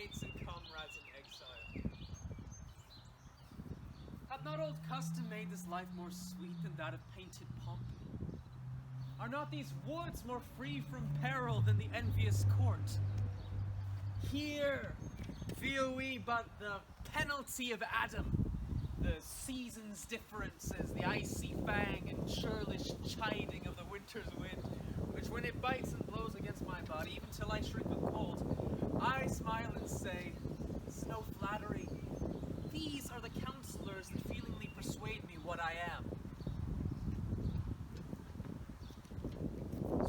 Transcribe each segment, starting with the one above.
mates and comrades in exile. Hath not old custom made this life more sweet than that of painted pomp? Are not these woods more free from peril than the envious court? Here feel we but the penalty of Adam, the seasons' differences, the icy fang and churlish chiding of the winter's wind, which when it bites and blows against my body, even till I shrink with cold, I smile and say, "'Tis no flattery. These are the counselors that feelingly persuade me what I am."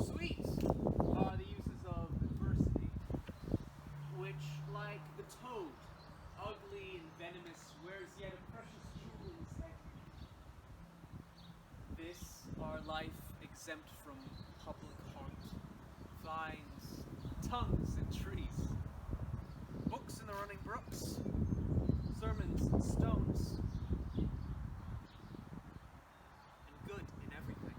Sweet are the uses of adversity, which, like the toad, ugly and venomous, wears yet a precious jewel in its head. This our life exempt from public haunt, vines, tongues and trees, books in the running brooks, sermons and stones, and good in everything.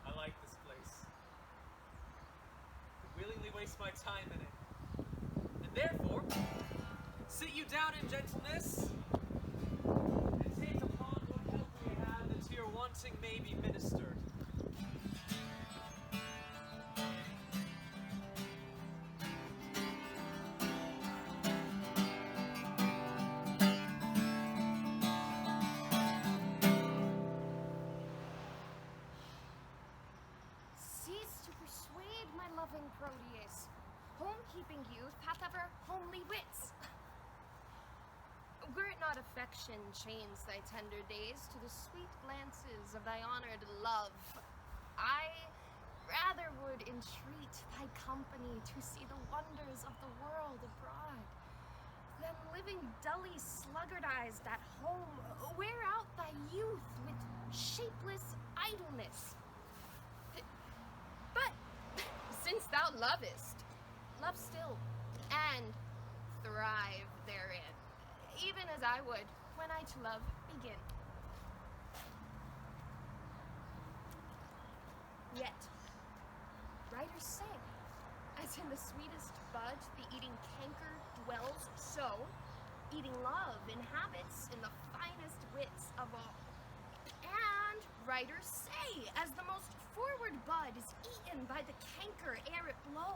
I like this place. I willingly waste my time in it. And therefore, sit you down in gentleness, and take upon what help we have that to your wanting may be ministered. Cease to persuade my loving Proteus. Home-keeping youth hath ever homely wits. Were it not affection chains thy tender days to the sweet glances of thy honored love, I rather would entreat thy company to see the wonders of the world abroad, than living dully sluggardized at home, wear out thy youth with shapeless idleness. But since thou lovest, love still, and thrive therein, even as I would when I to love begin. Yet, writers say, as in the sweetest bud the eating canker dwells, so eating love inhabits in the finest wits of all. And writers say, as the most forward bud is eaten by the canker ere it blow,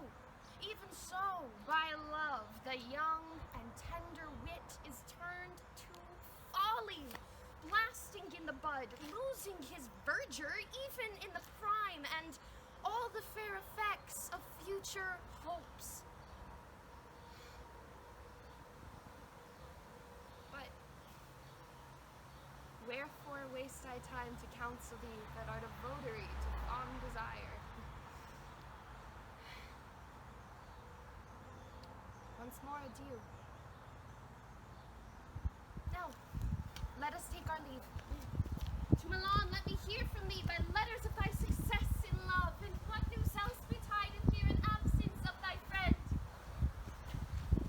even so by love the young and tender wit is turned to folly, blasting in the bud, losing his verdure even in the prime, and all the fair effects of future hopes. But wherefore waste I time to counsel thee that art a votary to fond desire? Once more adieu. Now, let us take our leave. To Milan, let me hear from thee by letters of thy success in love, and what news else betideth here in absence of thy friend.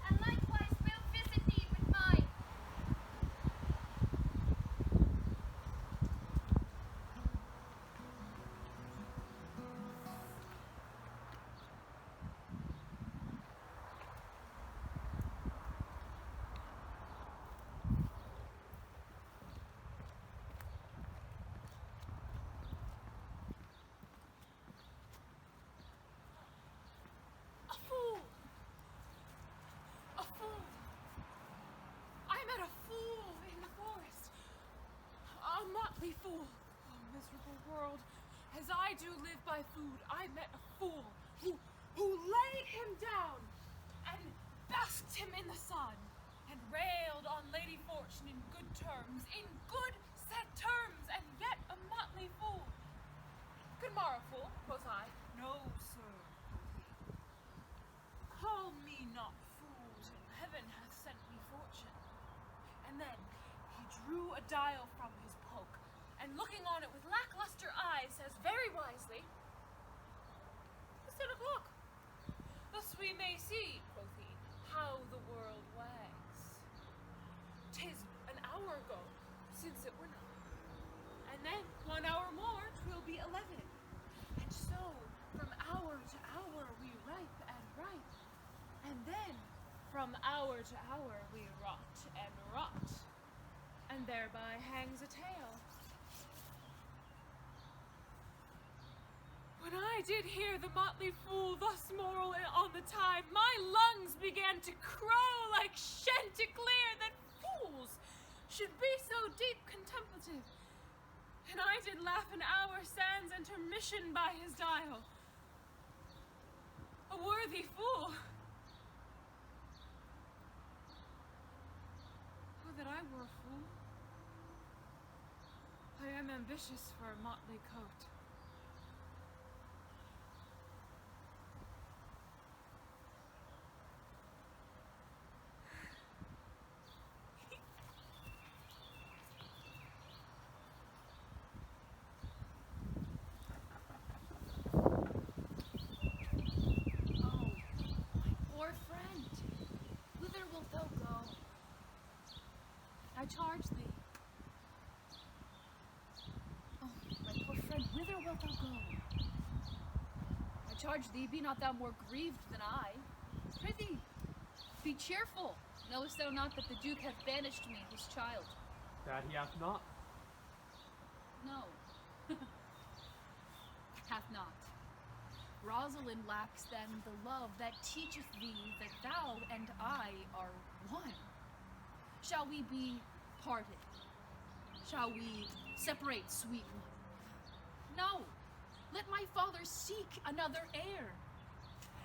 And likewise will visit thee with mine. A fool! I met a fool in the forest. A motley fool. Oh, miserable world. As I do live by food, I met a fool who laid him down and basked him in the sun and railed on Lady Fortune in good terms, in good set terms, and yet a motley fool. Good morrow, fool, quoth I. No, sir, quoth he. Call me not fool till heaven hath sent me fortune. And then he drew a dial from his poke, and looking on it with lackluster eyes, says very wisely, "'Tis 10 o'clock. Thus we may see," quoth he, "how the world wags. 'Tis an hour ago since it were 9, and then 1 hour more 'twill from hour to hour we rot and rot, and thereby hangs a tale. When I did hear the motley fool thus moral on the tide, my lungs began to crow like chanticleer that fools should be so deep contemplative. And I did laugh an hour sans intermission by his dial. A worthy fool. Oh, that I were a fool. I am ambitious for a motley coat. I charge thee. Oh, my poor friend, whither wilt thou go? I charge thee, be not thou more grieved than I. Prithee, be cheerful. Knowest thou not that the Duke hath banished me, his child? That he hath not. No. Hath not. Rosalind lacks then the love that teacheth thee that thou and I are one. Shall we be parted? Shall we separate, sweet one? No. Let my father seek another heir,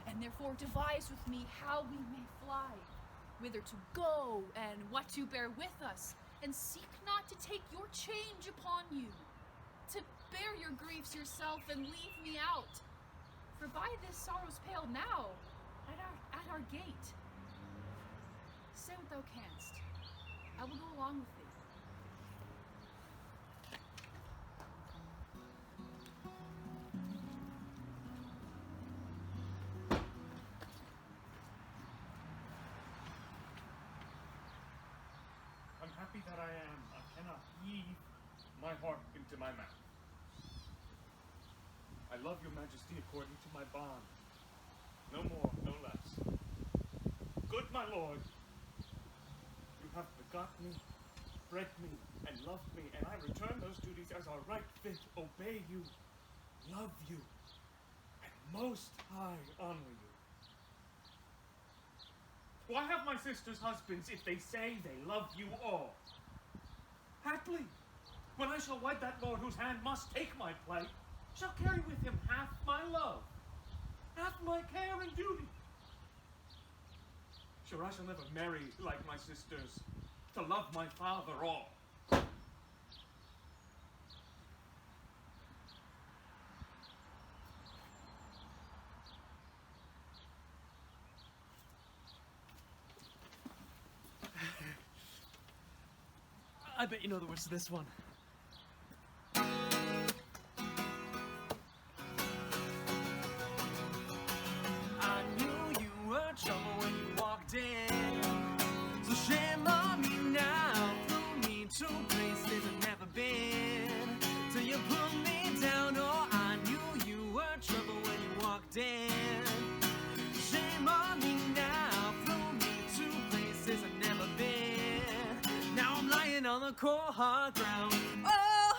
and therefore devise with me how we may fly, whither to go, and what to bear with us, and seek not to take your change upon you, to bear your griefs yourself and leave me out. For by this sorrow's pale now, at our gate. Say what thou canst. I will go along with thee. Unhappy that I am, I cannot heave my heart into my mouth. I love your majesty according to my bond. No more, no less. Good my lord, you have begot me, bred me, and loved me, and I return those duties as are right fit, obey you, love you, and most high honor you. Why have my sisters husbands if they say they love you all? Haply, when I shall wed that lord whose hand must take my plight, shall carry with him half my love, half my care and duty. Sure, I shall never marry like my sisters, to love my father all. I bet you know the words to this one. I knew you were trouble when you walked in. So shame on me now. Threw me to places I've never been. Till you put me down. Oh, I knew you were trouble when you walked in. Shame on me now. Threw me to places I've never been. Now I'm lying on the cold hard ground. Oh,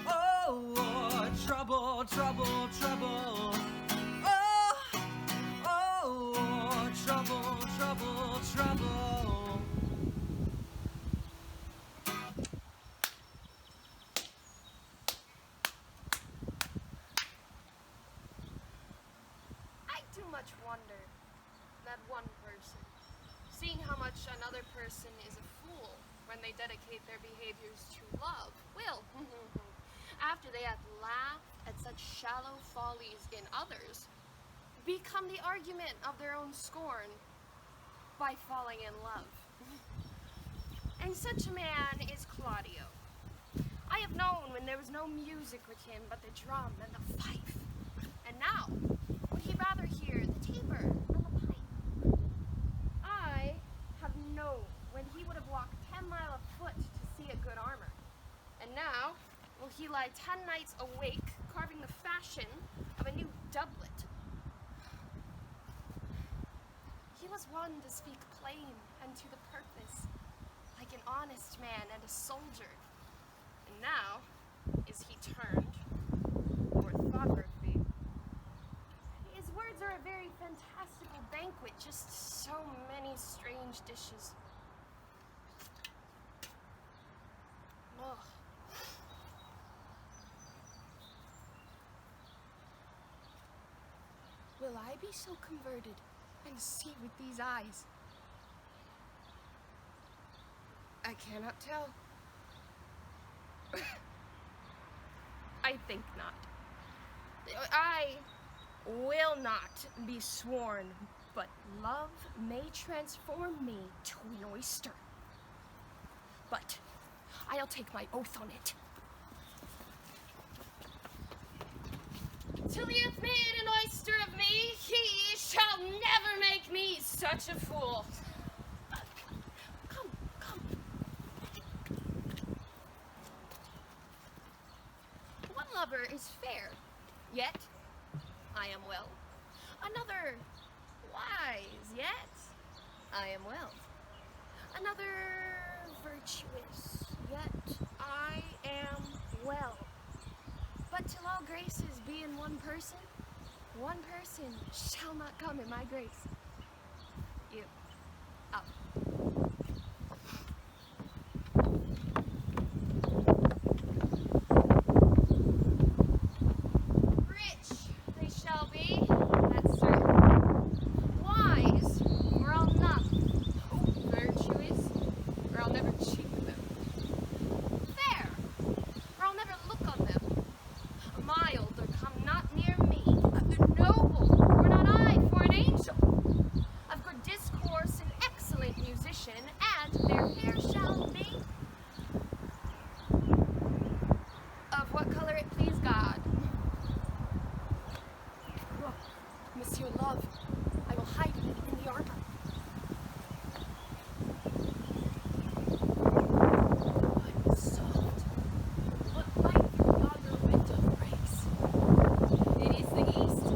oh, oh, trouble, trouble, trouble. Oh, oh, trouble, trouble, trouble. I do much wonder that one person, seeing how much another person is a fool when they dedicate their behaviors to love, will, after they have laughed at such shallow follies in others, become the argument of their own scorn by falling in love. And such a man is Claudio. I have known when there was no music with him but the drum and the fife. And now, would he rather hear the tabor and the pipe? I have known when he would have walked 10 miles afoot to see a good armor. And now, will he lie 10 nights awake, carving the fashion of a new doublet? He was one to speak plain and to the purpose, like an honest man and a soldier. And now is he turned orthography. His words are a very fantastical banquet, just so many strange dishes. Ugh. Will I be so converted and see with these eyes? I cannot tell. I think not. I will not be sworn, but love may transform me to an oyster. But I'll take my oath on it. Till he hath made an oyster of me, he shall never make me such a fool. Come, come. One lover is fair, yet I am well. Another wise, yet I am well. Another virtuous, yet I am well. But till all graces be in one person shall not come in my grace. You, up. Rich they shall be, that's certain. Wise, or I'll not. Virtuous, or I'll never cheat them. Fair, or I'll never look on them. Mild, or come not near me. Noble, or not I for an angel. Of good discourse, an excellent musician, and their hair shall be of what color it please God. Oh, Monsieur Love, I will hide it in the arbor. What soft, what light through yonder window breaks. It is the east.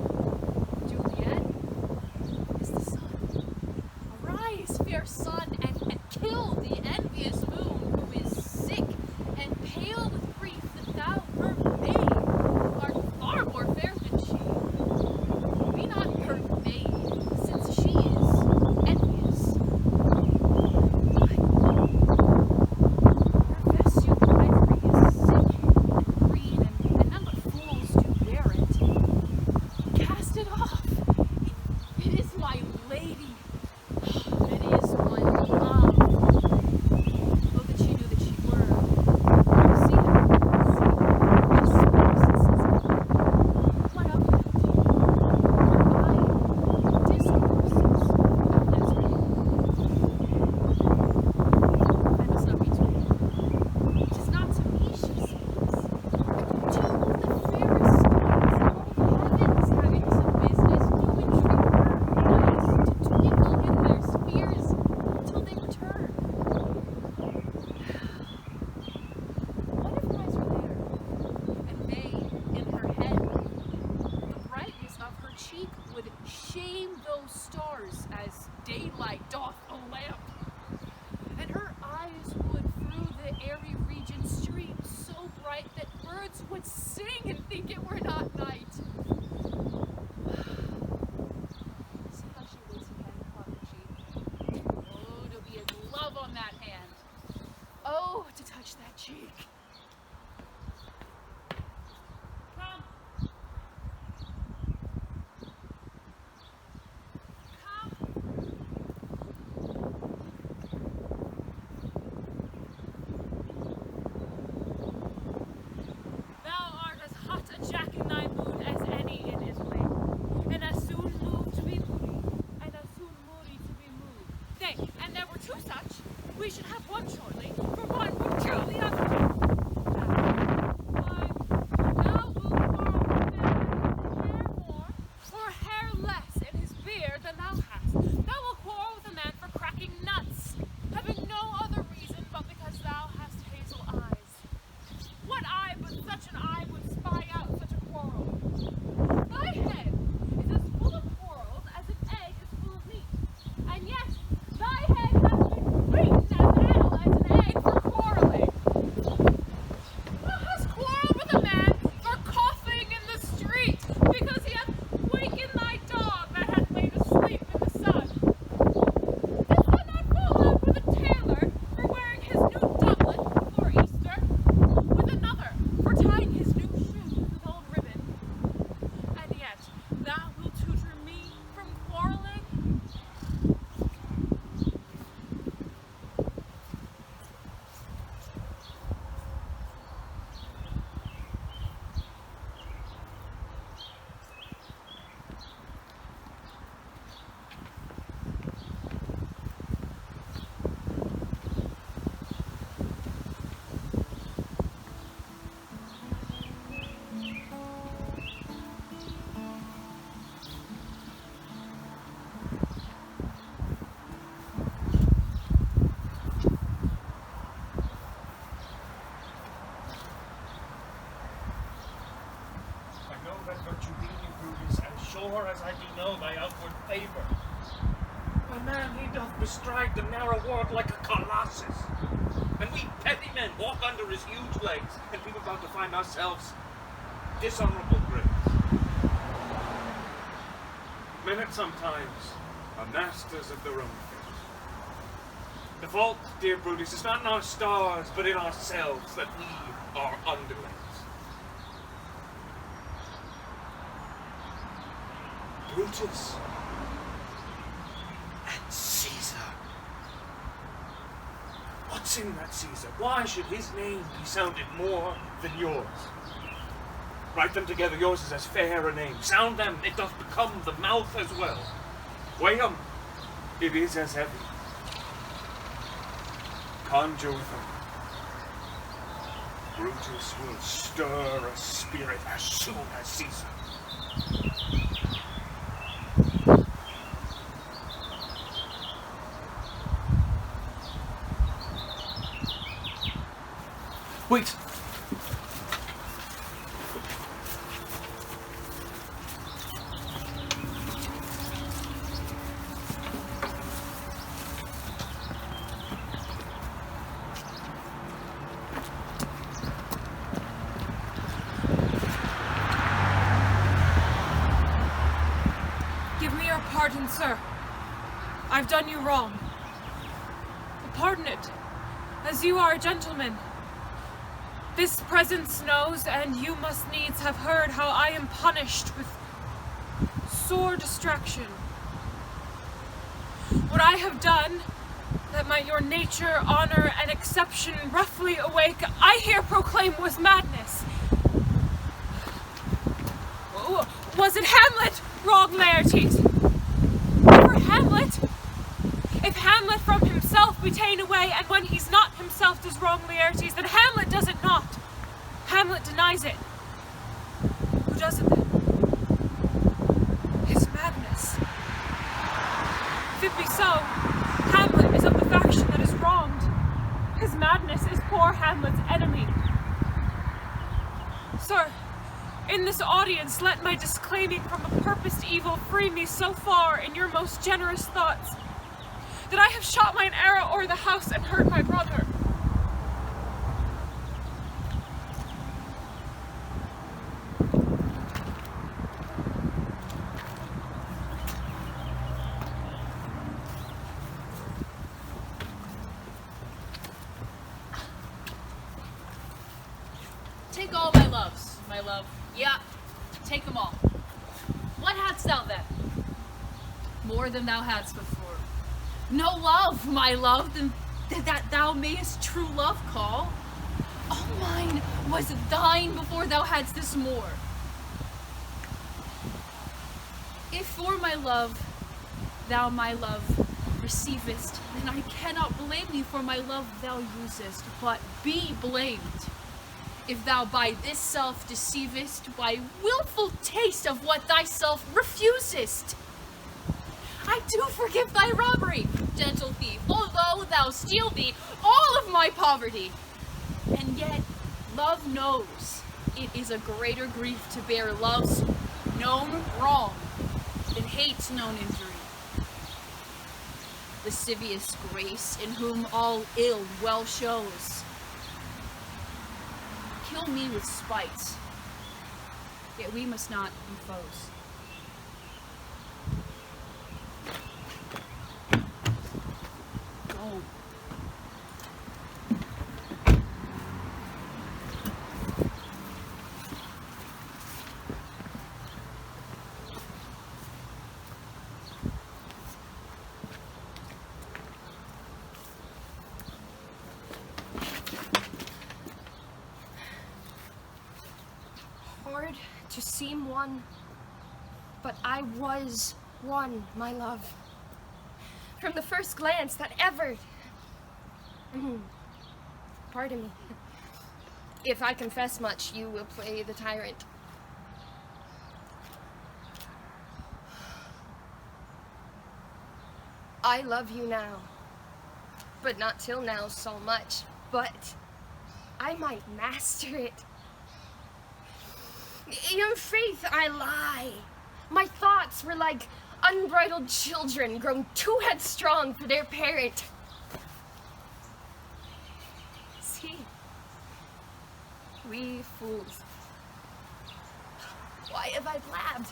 Juliet is the sun. Arise, fair sun, and kill the envious moon, who is sick and pale with grief that thou, her maid, art far more fair than she. Be not her maid, since she is envious. Her vesture ivory is sick and green, and none but fools do wear it. Cast it off. It is my lady. It is my love. Oh, that she knew that she were. See it. Just speaks and says it. What of it? I discourses of Leslie. I must not be told. 'Tis not to me she speaks. To the fairest stars in all the heavens having some business, do entreat her eyes to twinkle in their spheres till they return. What if eyes are there, and they in her head? The brightness of her cheek would shame those stars as daylight doth a lamp. And her eyes would through the airy region stream so bright that birds would sing and think it were not night. See how she lays her hand upon her cheek. Oh, to be a glove on that hand. Oh, to touch that cheek. Come. Thou art as hot a jack in thy mood as any in Italy, and as soon moved to be moody, and as soon moody to be moved. Nay, and there were two such, we should have one shortly, for one would kill the other. Why, thou wilt quarrel with man hair more, or hair less in his beard than thou hast. Thou wilt quarrel with a man for cracking nuts, having no other reason but because thou hast hazel eyes. What eye but such an eye would spy out such a quarrel? Thy head is as full of quarrels as an egg is full of meat, and sore as I do know thy outward favour. My man, he doth bestride the narrow world like a colossus. And we petty men walk under his huge legs and be about to find ourselves dishonourable graves. Men at sometimes are masters of their own fate. The fault, dear Brutus, is not in our stars, but in ourselves, that we are underlings. Brutus and Caesar. What's in that Caesar? Why should his name be sounded more than yours? Write them together, yours is as fair a name. Sound them, it doth become the mouth as well. Weigh 'em, it is as heavy. Conjure with them. Brutus will stir a spirit as soon as Caesar. Wait! Give me your pardon, sir. I've done you wrong. Pardon it, as you are a gentleman. This presence knows, and you must needs have heard how I am punished with sore distraction. What I have done, that might your nature, honor, and exception roughly awake, I here proclaim was madness. Was it Hamlet, wrong Laertes? For Hamlet? If Hamlet from himself be ta'en away, and when he's not himself does wrong Laertes, then Hamlet does it not. Hamlet denies it. Who does it then? His madness. If it be so, Hamlet is of the faction that is wronged. His madness is poor Hamlet's enemy. Sir, in this audience, let my disclaiming from a purposed evil free me so far in your most generous thoughts, that I have shot mine arrow o'er the house and hurt my brother. Take all my loves, my love. Yeah, take them all. What hadst thou then? More than thou hadst before. No love, my love, than that thou mayest true love call. All mine was thine before thou hadst this more. If for my love thou my love receivest, then I cannot blame thee for my love thou usest, but be blamed if thou by this self deceivest, by willful taste of what thyself refusest. I do forgive thy robbery, gentle thief, although thou steal thee all of my poverty. And yet, love knows it is a greater grief to bear love's known wrong than hate's known injury. Lascivious grace, in whom all ill well shows, kill me with spite, yet we must not be foes. Go. Hard to seem one, but I was one, my love. From the first glance that ever... Pardon me. If I confess much, you will play the tyrant. I love you now, but not till now so much, but I might master it. In faith I lie, my thought us were like unbridled children grown too headstrong for their parent. See, we fools. Why have I blabbed?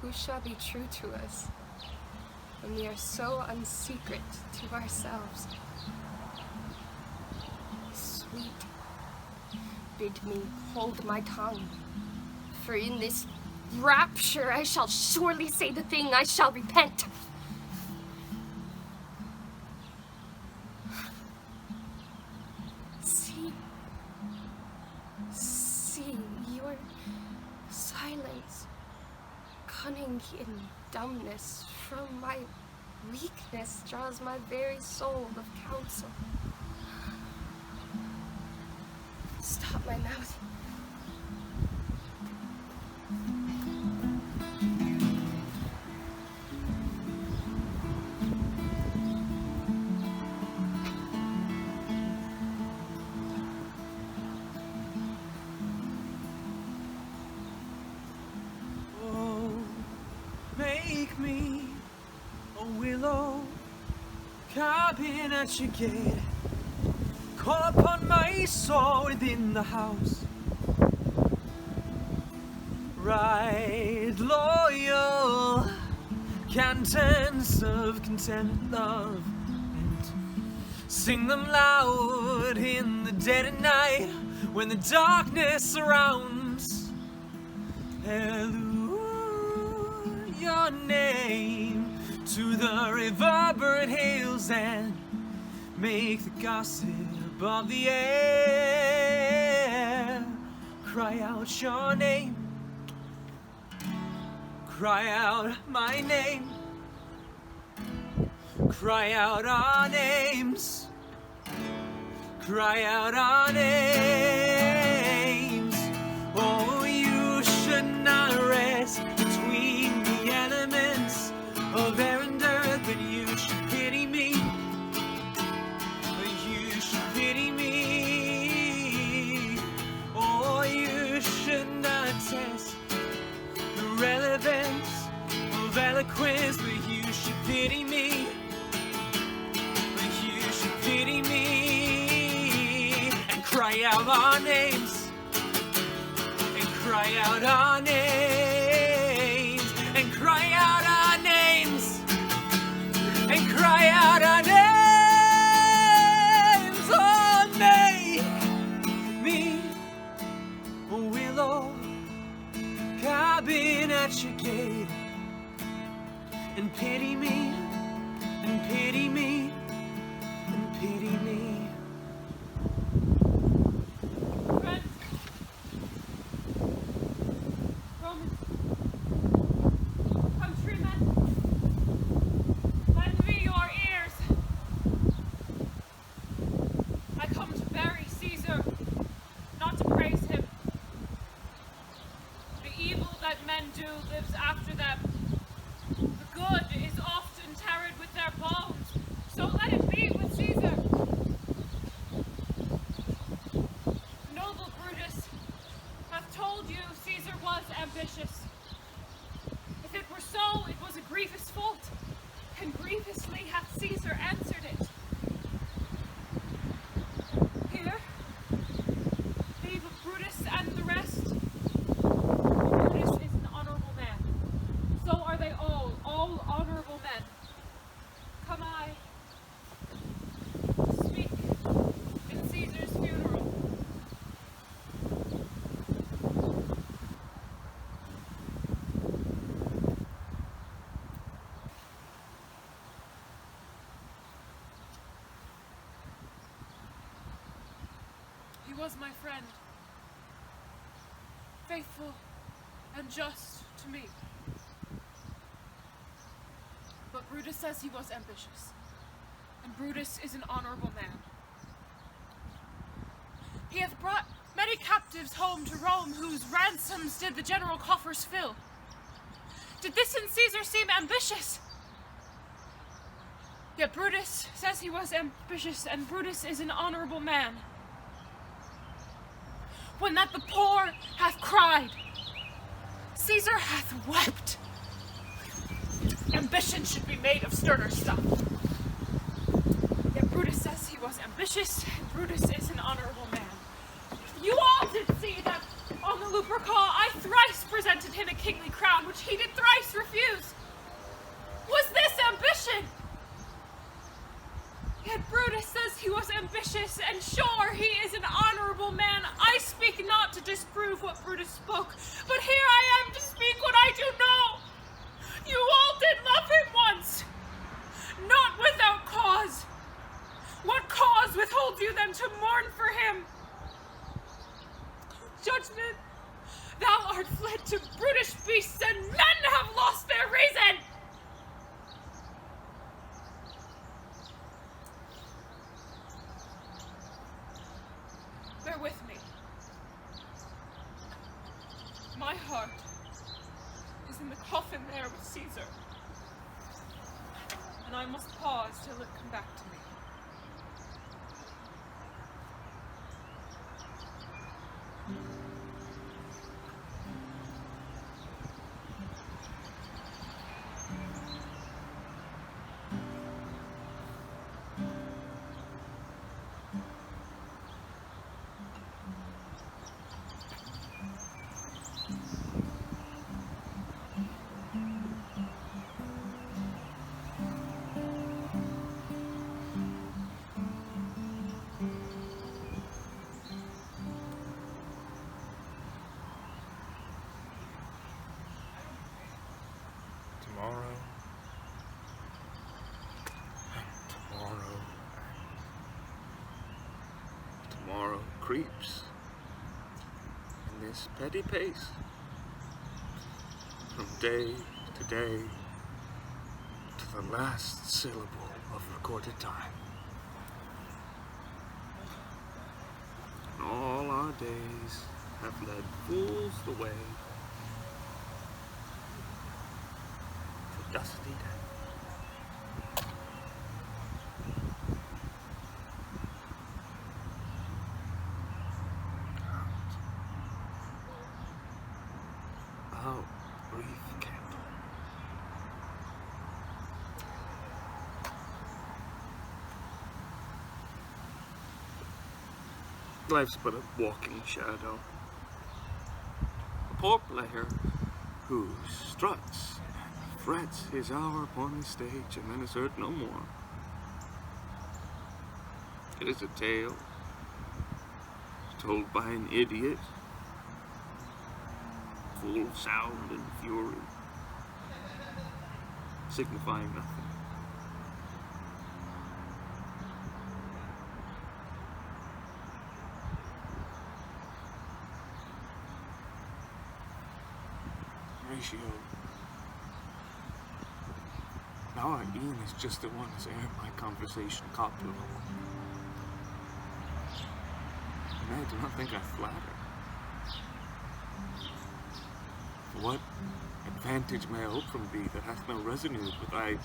Who shall be true to us when we are so unsecret to ourselves? Sweet, bid me hold my tongue, for in this rapture I shall surely say the thing I shall repent. See, your silence, cunning in dumbness, from my weakness draws my very soul of counsel. Stop my mouth. Oh, make me a willow cabin at your gate. Call upon my soul within the house. Right loyal cantons of content, love, and sing them loud in the dead of night when the darkness surrounds. Hallelujah, your name to the reverberant hills and make the gossip of the air cry out your name. Cry out my name. Cry out our names. Cry out our names. Oh, you should not rest between the elements of air and earth, but you should pity me. You should pity me. Oh, you should not test the relevance of eloquence, but you should pity me. But you should pity me and cry out our names. And cry out our names. And cry out our names. And cry out our names. Oh, make me a willow cabin at your gate, and pity me, and pity me, and pity me. Friends, Romans, countrymen, lend me your ears. I come to bury Caesar, not to praise him. The evil that men do lives after them. The good is often tarred with their bones, so let it be with Caesar. Noble Brutus hath told you Caesar was ambitious. If it were so, it was a grievous fault, and grievously hath Caesar answered it. Here, leave of Brutus and the rest. Brutus is an honorable man. So are they all honorable men. Come I to speak in Caesar's funeral. He was my friend, faithful and just to me. But Brutus says he was ambitious, and Brutus is an honorable man. He hath brought many captives home to Rome, whose ransoms did the general coffers fill. Did this in Caesar seem ambitious? Yet Brutus says he was ambitious, and Brutus is an honorable man. when that the poor hath cried, Caesar hath wept. Ambition should be made of sterner stuff. Yet Brutus says he was ambitious, and Brutus is an honorable man. You all did see that on the Lupercal I thrice presented him a kingly crown, which he did thrice refuse. Was this ambition? Yet Brutus says he was ambitious, and sure he is an honorable man. I speak not to disprove what Brutus spoke, but here I am to speak what I do know. You all did love him once, not without cause. What cause withholds you then to mourn for him? Judgment, thou art fled to brutish beasts, and men have lost their reason! Bear with me. My heart is in the coffin there with Caesar, and I must pause till it come back to me. Tomorrow creeps in this petty pace, from day to day, to the last syllable of recorded time. And all our days have led fools the way to dusty death. Life's but a walking shadow. A poor player who struts and frets his hour upon his stage and then is heard no more. It is a tale told by an idiot, full of sound and fury, signifying nothing. Horatio, now our Ian is just the one as aired my conversation copula. And I do not think I flatter. For what advantage may I hope from thee that hath no residue with thy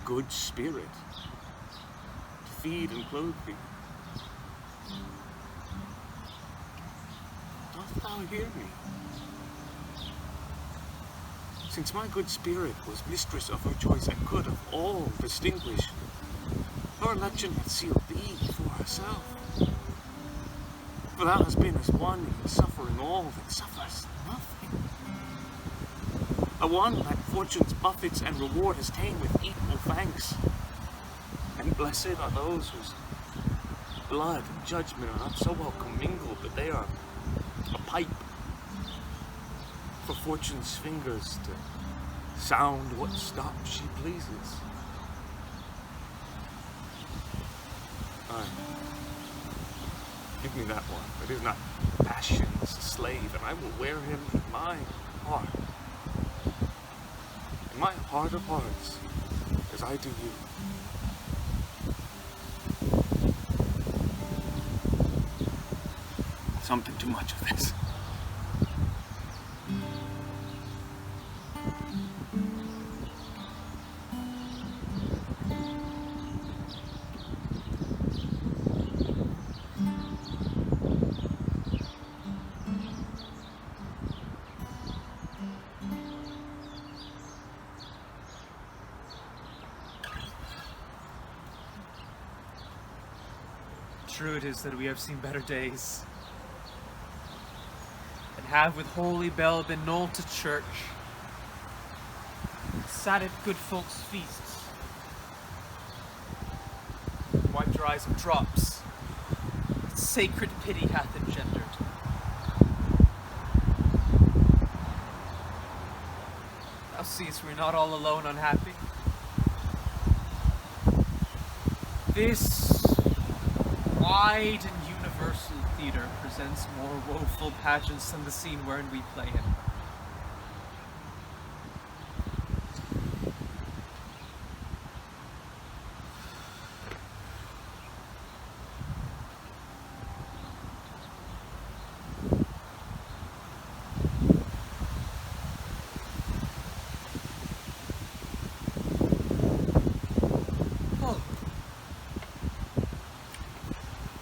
good spirit to feed and clothe thee? Dost thou hear me? Since my good spirit was mistress of her choice and could of all distinguish, her election hath sealed thee for herself. For thou hast been as one in suffering all that suffers nothing. A one that fortune's buffets and reward has ta'en with equal thanks. And blessed are those whose blood and judgment are not so well commingled that they are a pipe for fortune's fingers to sound what stop she pleases. Aye. Give me that one that is not passion's slave, and I will wear him in my heart. In my heart of hearts, as I do you. Something too much of this. true it is that we have seen better days. And have with holy bell been knolled to church, sat at good folks' feasts, wiped your eyes of drops that sacred pity hath engendered. Thou seest we're not all alone unhappy. This wide and universal theatre presents more woeful pageants than the scene wherein we play in.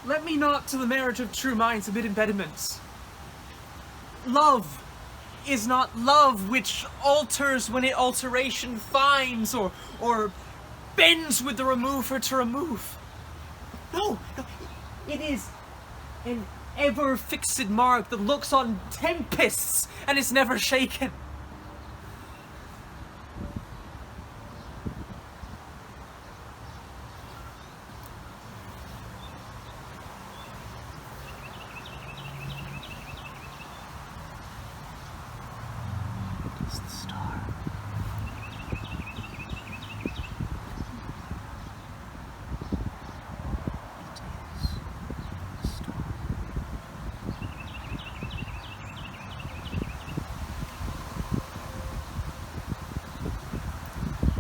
Let me not to the marriage of true minds amid impediments. Love is not love which alters when it alteration finds, or bends with the remover to remove. No, it is an ever fixed mark that looks on tempests and is never shaken.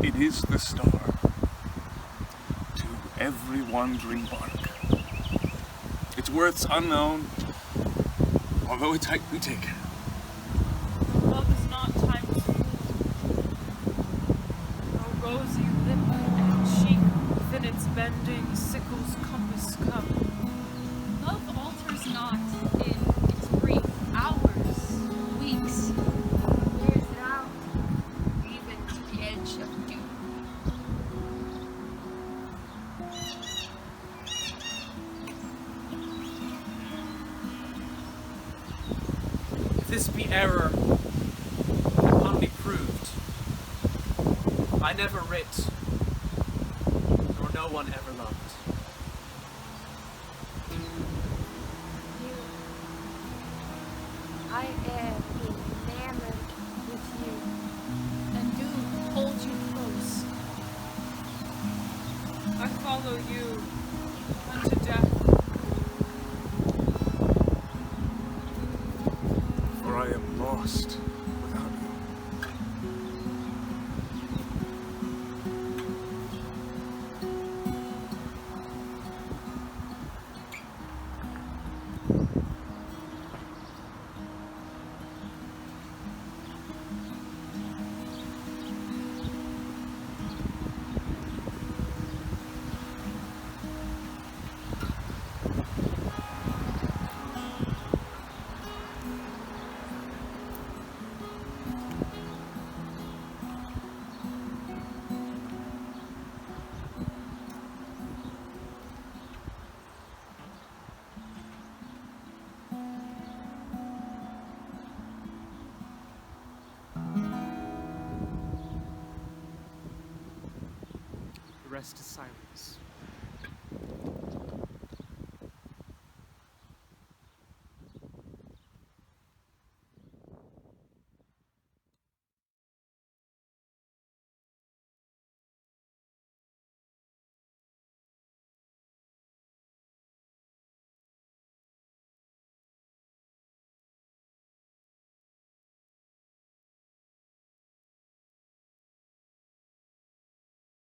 It is the star to every wandering bark. Its worth's unknown, although its height we take. Love is not time's fool. No rosy lip and cheek within its bending sickle's compass come. Love alters not in its brief hours, weeks. Wears it out, even to the edge of doom. If this be error, only proved, I never writ, nor no one ever loved. You, I am enamored with you. And do hold you close. I follow you unto death. For I am lost without you. The rest is silence.